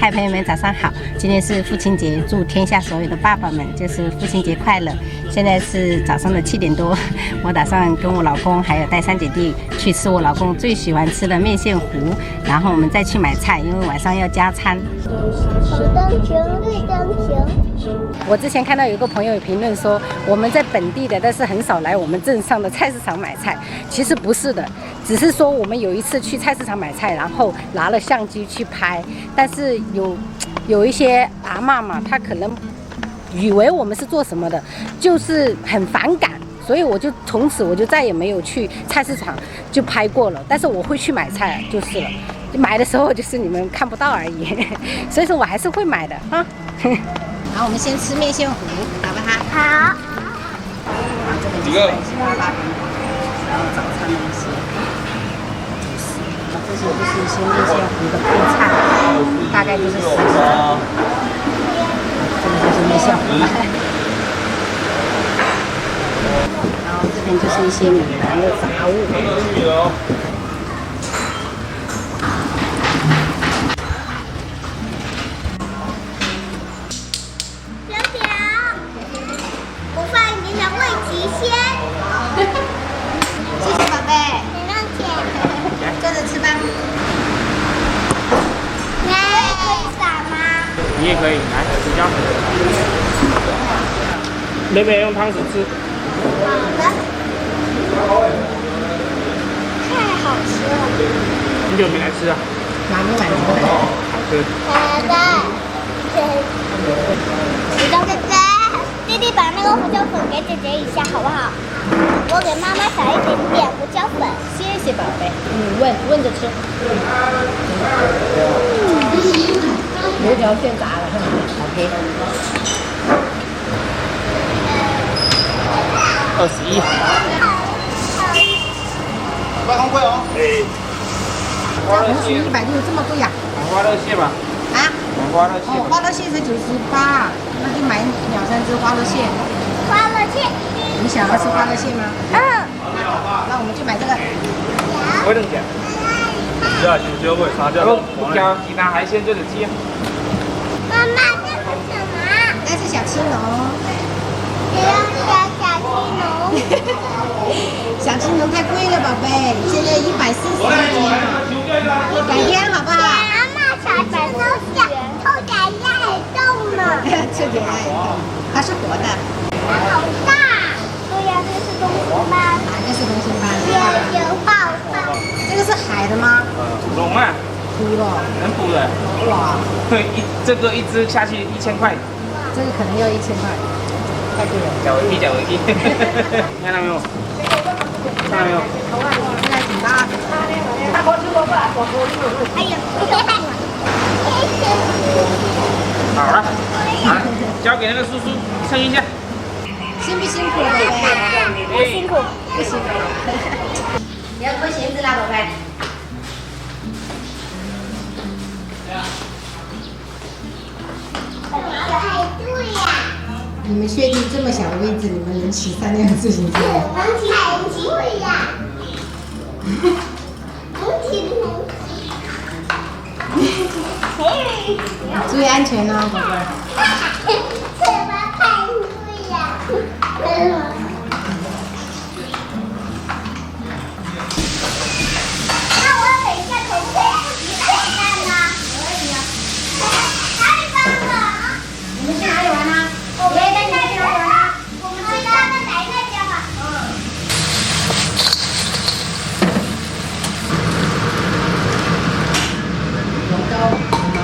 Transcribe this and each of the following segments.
嗨，朋友们，早上好！今天是父亲节，祝天下所有的爸爸们就是父亲节快乐。现在是早上的7点多，我打算跟我老公还有带3姐弟去吃我老公最喜欢吃的面线糊，然后我们再去买菜，因为晚上要加餐。红灯停，绿灯停。我之前看到有一个朋友评论说，我们在本地的，但是很少来我们镇上的菜市场买菜。其实不是的，只是说我们有一次去菜市场买菜，然后拿了相机去拍，但是有一些阿嬷嘛，她可能以为我们是做什么的，就是很反感，所以我就从此我就再也没有去菜市场就拍过了。但是我会去买菜就是了，买的时候就是你们看不到而已，所以说我还是会买的啊。然后我们先吃面线糊，好不好？好。这个就是大饼，然后早餐的一些主食，这些就是一些面线糊的配菜，大概就是10个。这个就是面线糊，然后这边就是一些闽南的杂物。谢谢宝贝，没问题。坐着吃吧。可以撒吗？你也可以来吃掉。妹妹用汤匙吃。好的。太好吃了。很久没来吃啊。妈咪买的。好吃。好的。你的姐姐。弟弟把那个胡椒粉给姐姐一下，好不好？我给妈妈撒一点点胡椒粉。谢谢宝贝。问着吃。油条现炸了，OK。21。快很贵哦。哎。红薯160这么贵呀？买花乐蟹吧。啊？买花乐蟹。哦，花乐蟹才98，那就买2、3只花乐蟹。花乐蟹。你想要吃花乐蟹吗？嗯。那我们就买这个。会冷点。下青椒味沙酱。不加其他海鲜就是鸡。妈妈，这是什么？那是小青龙。只要加小青龙。小青龙太贵了，宝贝，现在140块钱，改天好不好？妈妈，小青龙臭脚丫也动呢。这点爱动，它是活的。它好大。对呀，这是东星斑。哪个是东星斑？有爆爆。这个是海的吗？龙啊。捕了。能捕的。哇。对，这个一只下去1000块。这个可能要1000块，太贵了。脚围皮，脚围皮。看到没有？看到没有？现在挺大的。哎呀，好了，来，交给那个叔叔称一下。辛不辛苦，宝贝？不辛苦，不辛苦。你要脱鞋子啦，宝贝。对呀。你们确定这么小的位置，你们能骑3辆自行车？能骑，对呀。能骑。注意安全哦，宝贝。这把太对呀。那我等一下从这里看吗？可以啊。哪里放了？你们去哪里玩呢？我们在那边玩啊。我们去他们奶奶家吧。龙糕，好吗？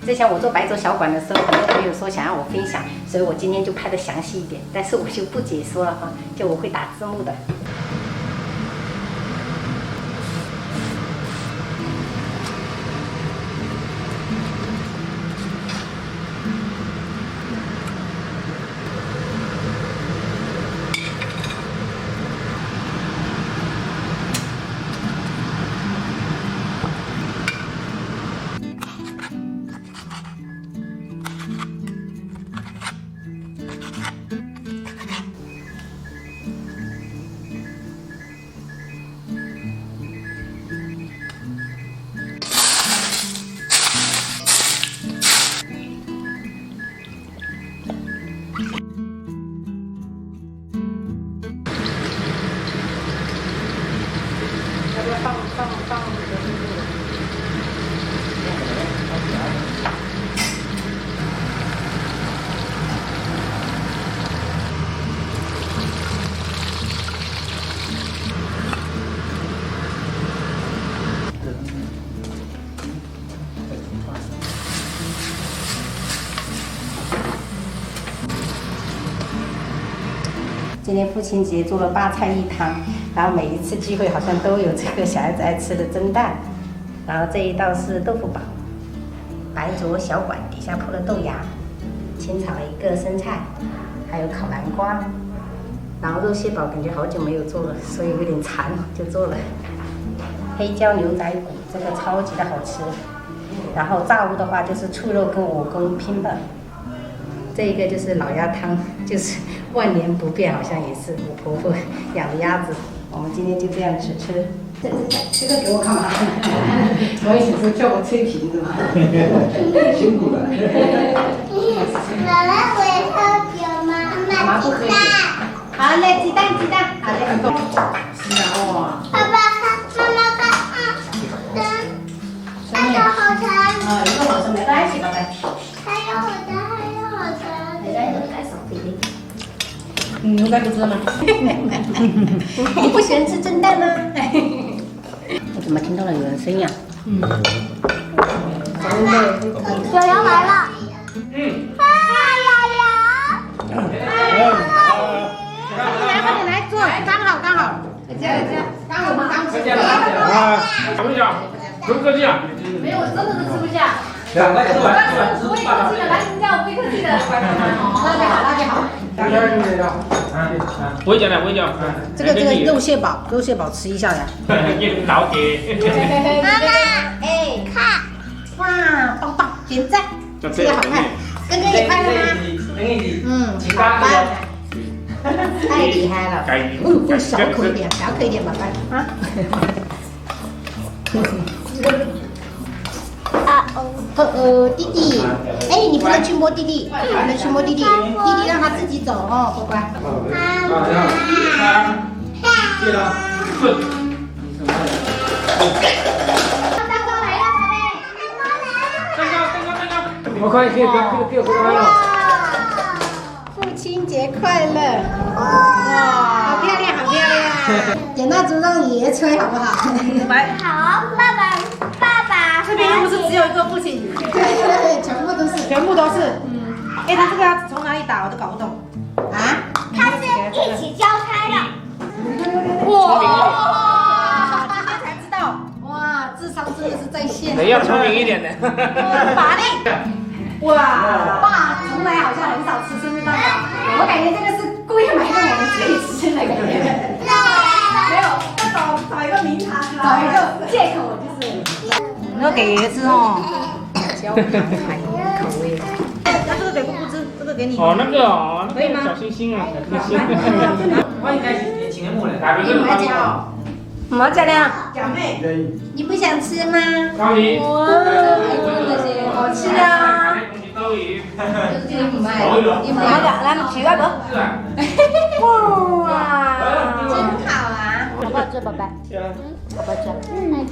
之前我做白粥小馆的时候，很多朋友说想让我分享，所以我今天就拍的详细一点，但是我就不解说了哈，就我会打字幕的。今天父亲节做了8菜1汤，然后每一次聚会好像都有这个小孩子爱吃的蒸蛋，然后这一道是豆腐煲，白灼小管底下铺了豆芽，清炒了1个生菜，还有烤南瓜，然后肉蟹煲感觉好久没有做了，所以有点馋，就做了。黑椒牛仔骨这个超级的好吃，然后炸物的话就是醋肉跟我公拼的。这一个就是老鸭汤，就是万年不变，好像也是我婆婆养的鸭子。我们今天就这样吃。这个给我干嘛？我也想说叫我吹瓶子嘛。辛苦了。姥姥，我也喝酒吗？妈妈不喝酒。好嘞，鸡蛋，好嘞，很多。是啊，哇。爸爸看，妈妈看，那个好长。啊，一个火车没关系，宝贝。还有我的。牛仔不吃吗？你不喜欢吃蒸蛋吗？我怎么听到了有人声音啊？小羊来了。快点来坐，刚好。刚好我们刚吃。想不想？不用客气啊。没有，我真的是吃不下。两个吃完，我也客气的，来，你叫我不客气的。那就好。我也讲了，这个肉蟹煲吃一下呀。老铁。妈妈，哎，看，哇，棒，点赞，这个好看。哥哥也拍了吗？好吧。太厉害了。小口一点，宝贝啊。弟弟，哎，你不能去摸弟弟，弟弟让他自己走哦，乖乖。对了，蛋糕来了，宝贝，蛋糕，我看给我回来了。父亲节快乐！哇，好漂亮！点蜡烛让爷爷吹好不好？来，好，爸爸。这边又不是只有一个父亲，对，全部都是。哎，他这个要从哪里打我都搞不懂。啊？它是一起交开的。哇！今天才知道，哇，智商真的是在线。人要聪明一点的。法力。哇！爸从来好像很少吃生日蛋糕，我感觉这个是故意买给我们自己吃的感觉。没有，要找一个名堂，找一个借口就是。你要给爷爷吃哦。焦糖海口味。那这个给姑姑吃，这个给你。哦，那个可以吗？小星星啊，小星星。我应该是请的木嘞。打你买加哦。毛加亮，表妹，你不想吃吗？高丽。哇，好吃啊！你买的，来取那个。哇，真好啊！好不好吃，宝贝？好不好吃？嗯。